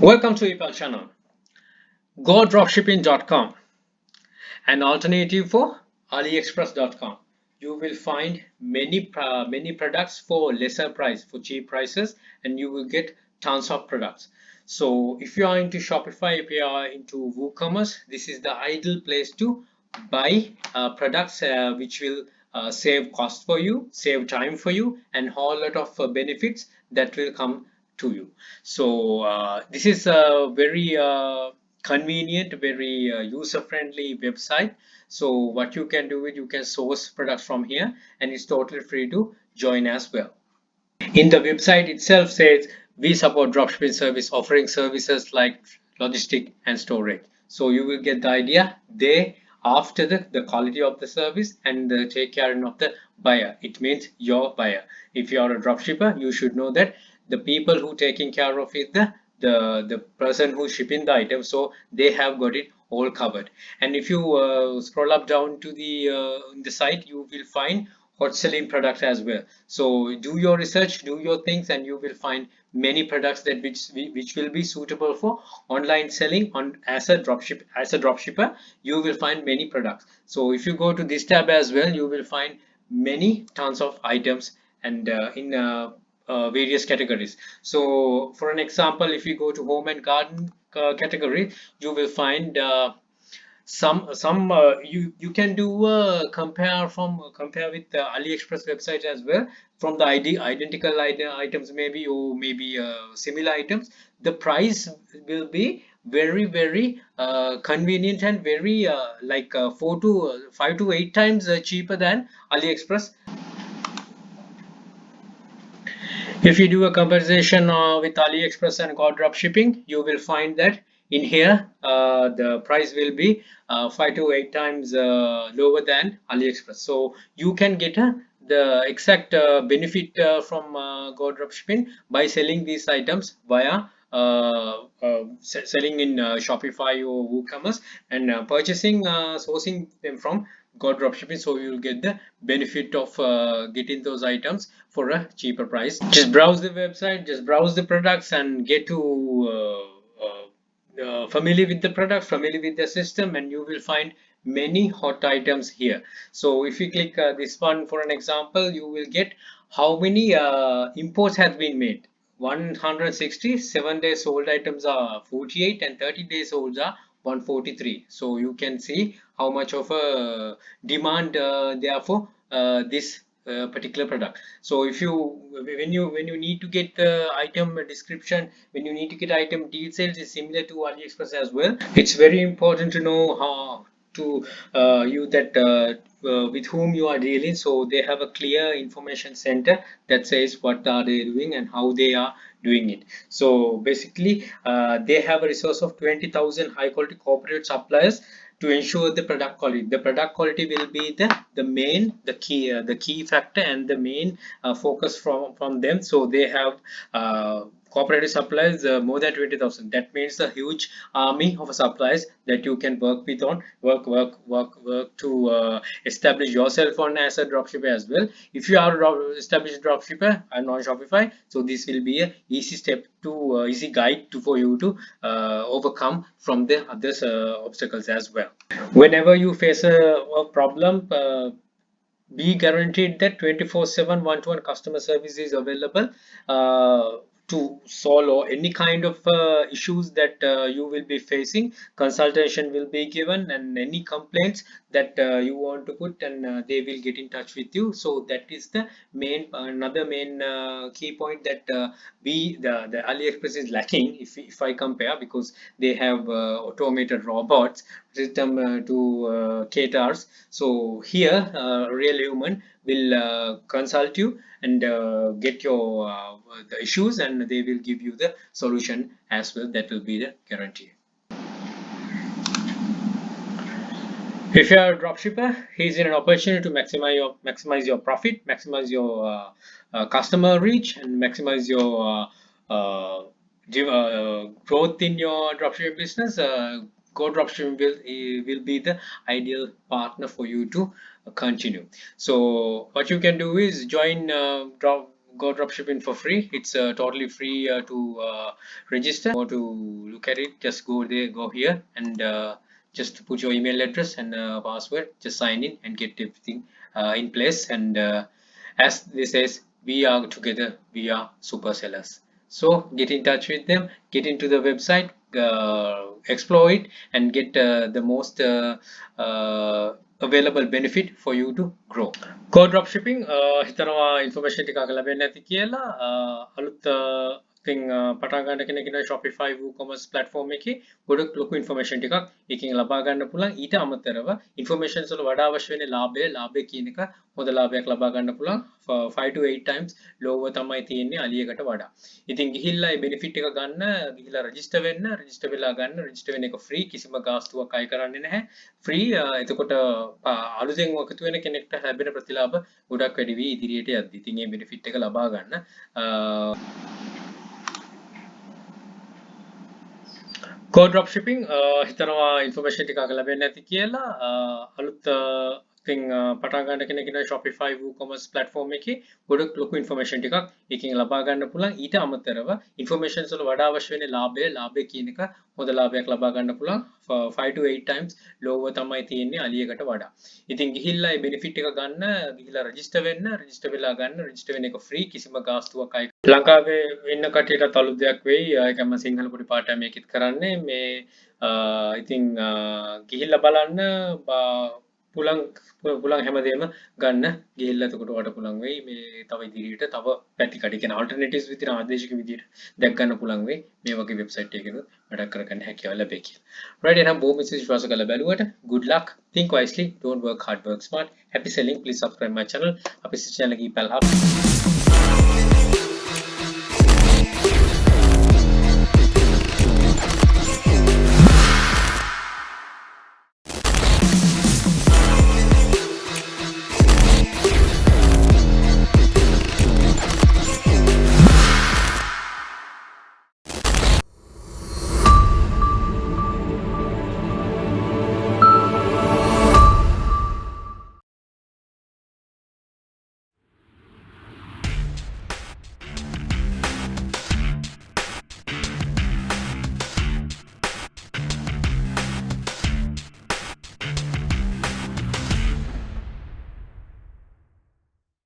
Welcome to Ipal channel. GoDropshipping.com, an alternative for AliExpress.com. You will find many products for lesser price, for cheap prices, and you will get tons of products. So if you are into Shopify, if you are into WooCommerce, this is the ideal place to buy products which will save cost for you, save time for you, and whole lot of benefits that will come to you. So this is a very convenient, very user-friendly website. So what you can do is you can source products from here, and it's totally free to join as well. In the website itself says we support dropshipping service, offering services like logistic and storage. So you will get the idea. They after the quality of the service and the take care of the buyer. It means your buyer. If you are a dropshipper, you should know that the people who taking care of it, the person who's shipping the item, so they have got it all covered. And if you scroll up down to the site, you will find hot selling products as well. So do your research, do your things, and you will find many products that which will be suitable for online selling on as a dropshipper. You will find many products. So if you go to this tab as well, you will find many tons of items and in various categories. So for an example, if you go to home and garden category, you will find you can do compare with the AliExpress website as well. From the identical items maybe, or maybe similar items, the price will be very convenient and very like 5 to 8 times cheaper than AliExpress. If you do a comparison with AliExpress and GoDropshipping, you will find that in here the price will be 5 to 8 times lower than AliExpress. So you can get the exact benefit from GoDropshipping by selling these items via selling in Shopify or WooCommerce, and sourcing them from GoDropshipping. So you'll get the benefit of getting those items for a cheaper price. Just browse the website, just browse the products, and get to familiar with the product, familiar with the system, and you will find many hot items here. So if you click this one for an example, you will get how many imports has been made. 160. 7 days old items are 48, and 30 days old are 143. So you can see how much of a demand there for this particular product. So if you when you need to get the item description, when you need to get item details, is similar to AliExpress as well. It's very important to know how to you that with whom you are dealing. So they have a clear information center that says what are they doing and how they are doing it. So basically they have a resource of 20,000 high quality corporate suppliers to ensure the product quality. The product quality will be the key factor and the main focus from them. So they have cooperative suppliers more than 20,000. That means a huge army of suppliers that you can work with on work to establish yourself on as a dropshipper as well. If you are established dropshipper and on Shopify, so this will be a easy step to easy guide for you to overcome from the other obstacles as well. Whenever you face a problem, be guaranteed that 24/7 one-to-one customer service is available to solve or any kind of issues that you will be facing. Consultation will be given, and any complaints that you want to put, and they will get in touch with you. So that is the another main key point that the AliExpress is lacking, if I compare, because they have automated robots system to caterers. So here real human will consult you and get your the issues, and they will give you the solution as well. That will be the guarantee. If you are a dropshipper, here's an opportunity to maximize your profit, maximize your customer reach, and maximize your growth in your dropshipping business. GoDropshipping will be the ideal partner for you to continue. So what you can do is join Go Dropshipping for free. It's totally free to register or to look at it. Just go there, go here, and just put your email address and password. Just sign in and get everything in place. And as this says, we are together. We are super sellers. So get in touch with them. Get into the website. Explore it and get the most available benefit for you to grow. Go Dropshipping හිතනවා information ටිකක් ලැබෙන්නේ නැති කියලා අලුත් thing පටන් ගන්න කෙනෙක් ඉන්නවා Shopify WooCommerce platform එකේ ගොඩක් ලොකු information ටිකක් එකකින් ලබා ගන්න පුළුවන්. ඊට අමතරව informations වල වඩා අවශ්‍ය වෙන්නේ ලාභය කියන එක හොඳ ලාභයක් ලබා ගන්න පුළුවන් 5 to 8 times lower තමයි තියෙන්නේ අලියකට වඩා. ඉතින් ගිහිල්ලා මේ benefit එක ගන්න ගිහිල්ලා register වෙන්න register වෙලා ගන්න register වෙන එක free කිසිම ගාස්තුවක් අය කරන්නේ නැහැ. free එතකොට අලුතෙන් එකතු වෙන කෙනෙක්ට ලැබෙන ප්‍රතිලාභ ගොඩක් වැඩි වී ඉදිරියට යද්දි. ඉතින් මේ benefit එක ලබා ගන්න Go Dropshipping හිතනවා information ටිකක් ලැබෙන්නේ නැති කියලා අලුත් thing පටන් ගන්න කෙනෙක් ඉන්නවා Shopify WooCommerce platform එකේ ගොඩක් ලොකු information ටිකක් එකකින් ලබා ගන්න පුළුවන්. ඊට අමතරව informations වල වඩා අවශ්‍ය වෙන්නේ ලාභය කියන එක හොඳ ලාභයක් ලබා ගන්න පුළුවන් 5 to 8 times lower තමයි තියෙන්නේ අලියකට වඩා. ඉතින් ගිහිල්ලා මේ benefit එක ගන්න ගිහිල්ලා register වෙන්න register වෙලා ගන්න register වෙන එක free කිසිම ගාස්තුවක් අය ලංකාවේ ඉන්න කට්ටියට අලුත් දෙයක් වෙයි. ඒකම සිංහල පොඩි පාඩම් මේකෙත් කරන්නේ මේ ඉතින් ගිහිල්ලා බලන්න පුලන් හැමදේම ගන්න ගිහිල්ලා එතකොට ඔයාලට පුළුවන් වෙයි මේ තව ඉදිරියට තව පැති කඩ කියන alternatives විදිහට ආදේශික විදිහට දැක් ගන්න පුළුවන් වෙයි මේ වගේ වෙබ්සයිට් එකකිනුත් වැඩ කරගන්න හැකියාව ලැබෙයි කියලා. right එහෙනම් බොහොම විශ්වාස කරලා බැලුවට good luck, think wisely, don't work hard, work smart, happy selling. Please subscribe my channel. අපේ channel එක ඉපල්